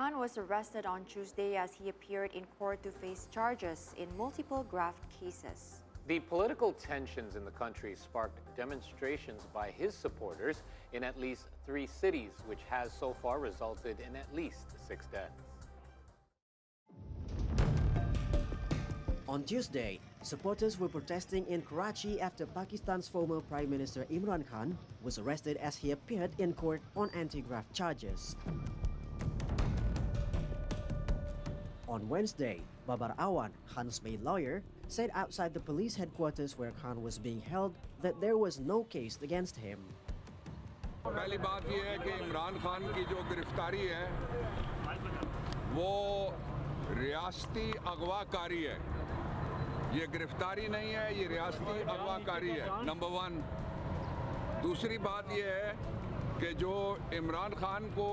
Khan was arrested on Tuesday as he appeared in court to face charges in multiple graft cases. The political tensions in the country sparked demonstrations by his supporters in at least 3 cities, which has so far resulted in at least 6 deaths. On Tuesday, supporters were protesting in Karachi after Pakistan's former Prime Minister Imran Khan was arrested as he appeared in court on anti-graft charges. On Wednesday, Babar Awan, Khan's main lawyer, said outside the police headquarters where Khan was being held that there was no case against him. पहली बात यह है कि इमरान खान की जो गिरफ्तारी है वो रियासती अगवाकारी है। ये गिरफ्तारी नहीं है, ये रियासती अगवाकारी है, नंबर 1। दूसरी बात यह है कि जो इमरान खान को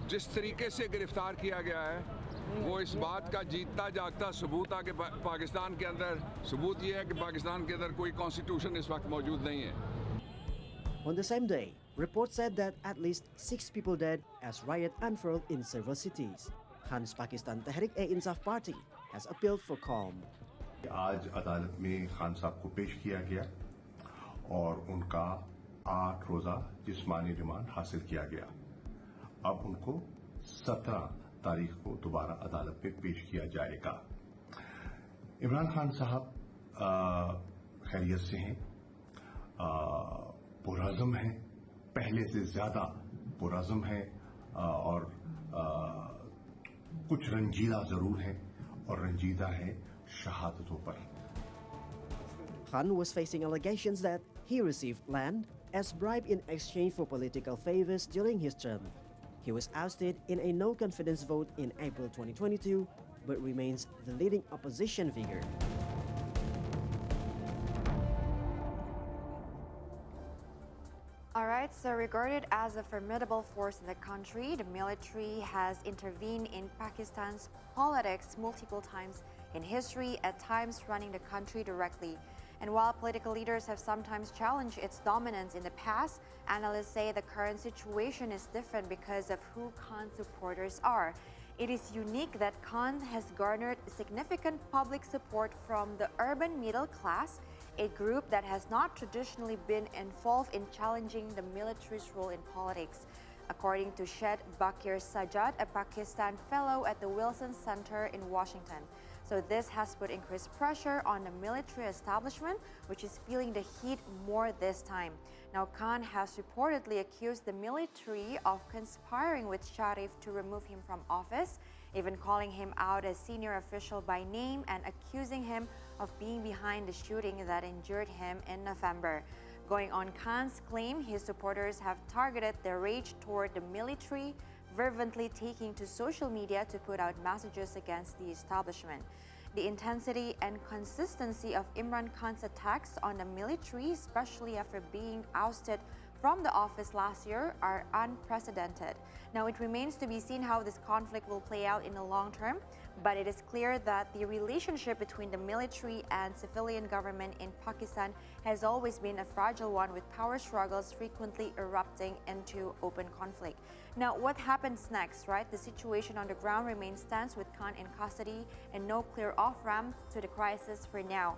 जिस तरीके से गिरफ्तार किया गया है वो इस बात का जीतता जागता सबूत है कि पाकिस्तान के अंदर सबूत ये है कि पाकिस्तान के अंदर कोई कॉन्स्टिट्यूशन इस वक्त मौजूद नहीं है। On the same day, reports said that at least 6 people died as riot unfurled in several cities. Khan's Pakistan Tehreek-e-Insaf party has appealed for calm. आज अदालत में खान साहब को पेश किया गया और उनका 8 रोजा जिस्मानी रिमांड हासिल किया गया। अब उनको 17 तारीख को दोबारा अदालत में पेश किया जाएगा। इमरान खान साहब खैरियत से हैं, पुरअज़्म हैं, पहले से ज़्यादा पुरअज़्म हैं और कुछ रंजीदा ज़रूर हैं और रंजीदा है शहादतों पर। Khan was facing allegations that he received land as bribe in exchange for political favors during his term. He was ousted in a no-confidence vote in April 2022, but remains the leading opposition figure. All right, so regarded as a formidable force in the country, the military has intervened in Pakistan's politics multiple times in history, at times running the country directly. And while political leaders have sometimes challenged its dominance in the past, analysts say the current situation is different because of who Khan's supporters are. It is unique that Khan has garnered significant public support from the urban middle class, a group that has not traditionally been involved in challenging the military's role in politics. According to Shed Bakir Sajjad, a Pakistan fellow at the Wilson Center in Washington. So this has put increased pressure on the military establishment, which is feeling the heat more this time. Now, Khan has reportedly accused the military of conspiring with Sharif to remove him from office, even calling him out as senior official by name and accusing him of being behind the shooting that injured him in November. Going on Khan's claim, his supporters have targeted their rage toward the military, fervently taking to social media to put out messages against the establishment. The intensity and consistency of Imran Khan's attacks on the military, especially after being ousted from the office last year, are unprecedented. Now, it remains to be seen how this conflict will play out in the long term, but it is clear that the relationship between the military and civilian government in Pakistan has always been a fragile one, with power struggles frequently erupting into open conflict. Now, what happens next, right? The situation on the ground remains tense with Khan in custody and no clear off-ramp to the crisis for now.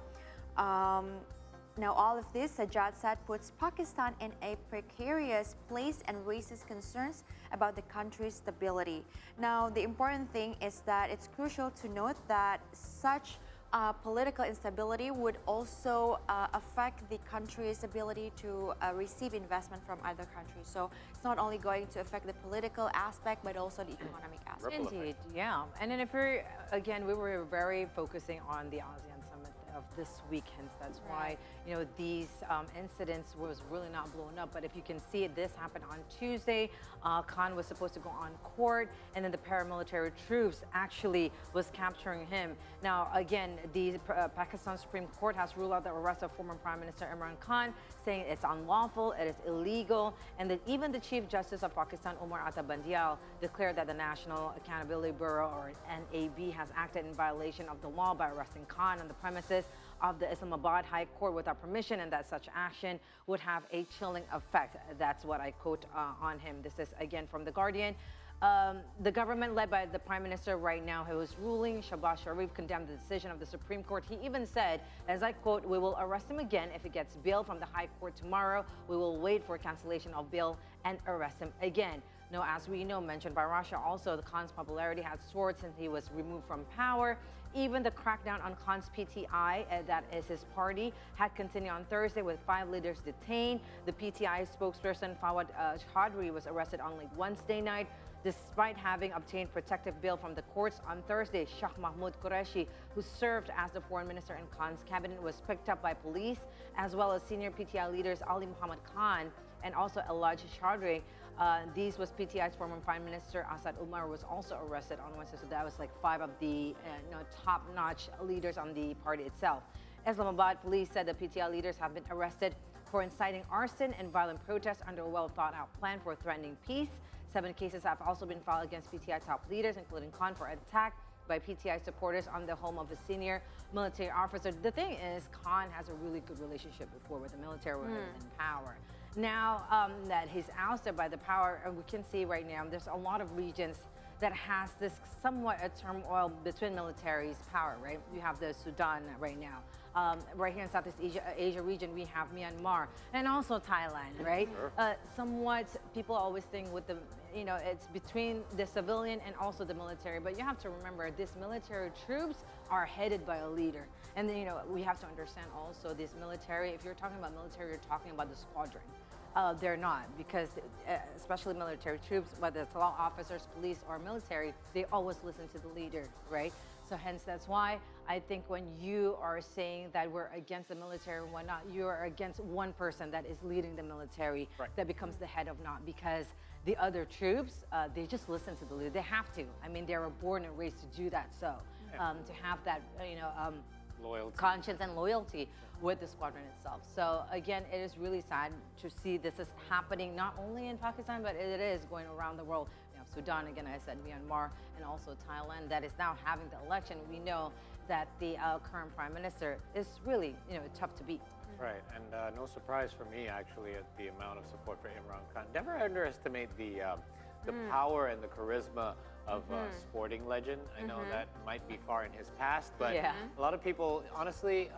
Now, all of this, Sajjad said, puts Pakistan in a precarious place and raises concerns about the country's stability. Now, the important thing is that it's crucial to note that such political instability would also affect the country's ability to receive investment from other countries. So it's not only going to affect the political aspect, but also the economic aspect. Indeed, yeah. And then if we're, again, we were very focusing on the ASEAN summit of this weekend. That's why, you know, these incidents was really not blown up. But if you can see it, this happened on Tuesday. Khan was supposed to go on court, and then the paramilitary troops actually was capturing him. Now, again, the Pakistan Supreme Court has ruled out the arrest of former Prime Minister Imran Khan, saying it's unlawful, it is illegal, and that even the Chief Justice of Pakistan, Umar Ata Bandial, declared that the National Accountability Bureau, or NAB, has acted in violation of the law by arresting Khan on the premises of the Islamabad High Court without permission, and that such action would have a chilling effect. That's what I quote on him. This is again from The Guardian. The government led by the Prime Minister right now, who is ruling, Shahbaz Sharif, condemned the decision of the Supreme Court. He even said, as I quote, "We will arrest him again if he gets bail from the High Court tomorrow. We will wait for cancellation of bail and arrest him again." Now, as we know, mentioned by Russia, also the Khan's popularity has soared since he was removed from power. Even the crackdown on Khan's PTI, that is his party, had continued on Thursday with 5 leaders detained. The PTI spokesperson Fawad Chaudhry was arrested on like Wednesday night. Despite having obtained protective bail from the courts on Thursday, Shah Mahmoud Qureshi, who served as the foreign minister in Khan's cabinet, was picked up by police, as well as senior PTI leaders Ali Muhammad Khan and also Elaj Chaudhry. These was PTI's former Prime Minister Asad Umar was also arrested on Wednesday. So that was like 5 of the top-notch leaders on the party itself. Islamabad police said the PTI leaders have been arrested for inciting arson and violent protests under a well-thought-out plan for threatening peace. 7 cases have also been filed against PTI top leaders, including Khan, for attack by PTI supporters on the home of a senior military officer. The thing is, Khan has a really good relationship before with the military when he was in power. Now that he's ousted by the power, we can see right now there's a lot of regions that has this somewhat a turmoil between militaries' power, right? You have the Sudan right now. Right here in Southeast Asia region, we have Myanmar and also Thailand, right? Sure. Somewhat people always think with the, it's between the civilian and also the military, but you have to remember these military troops are headed by a leader. And then, we have to understand also this military, if you're talking about military, you're talking about the squadron. They're not, because especially military troops, whether it's law officers, police, or military, they always listen to the leader, right? So hence, that's why I think when you are saying that we're against the military and whatnot, you are against one person that is leading the military, right, that becomes the head of not, because the other troops, they just listen to the leader. They have to. I mean, they were born and raised to do that. So to have that, loyalty, conscience and loyalty with the squadron itself. So again, it is really sad to see this is happening not only in Pakistan, but it is going around the world. You have Sudan, again, I said Myanmar, and also Thailand that is now having the election. We know that the current prime minister is really, tough to beat. Right, and no surprise for me actually at the amount of support for Imran Khan. Never underestimate the power and the charisma of a sporting legend. I know that might be far in his past, but a lot of people, honestly,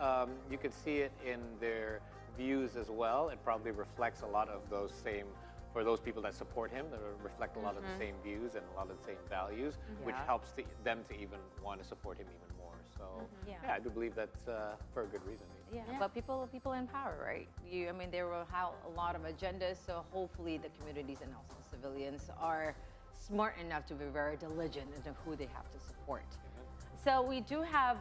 you could see it in their views as well. It probably reflects a lot of those same, for those people that support him, that reflect a lot of the same views and a lot of the same values, which helps them to even want to support him even more. So I do believe that's for a good reason. Yeah, but people in power, right? There will have a lot of agendas, so hopefully the communities and also the civilians are smart enough to be very diligent into who they have to support. So we do have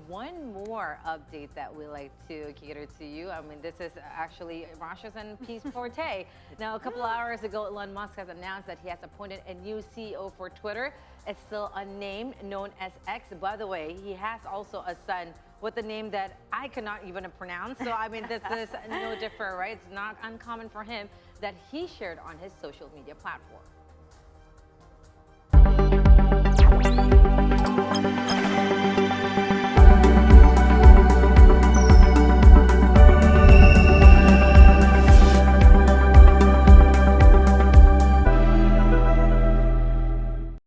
one more update that we like to cater to you. This is actually Russia's and peace forte. Now, a couple of hours ago, Elon Musk has announced that he has appointed a new CEO for Twitter. It's still unnamed, known as X. By the way, he has also a son with a name that I cannot even pronounce. So, this is no different, right? It's not uncommon for him that he shared on his social media platform.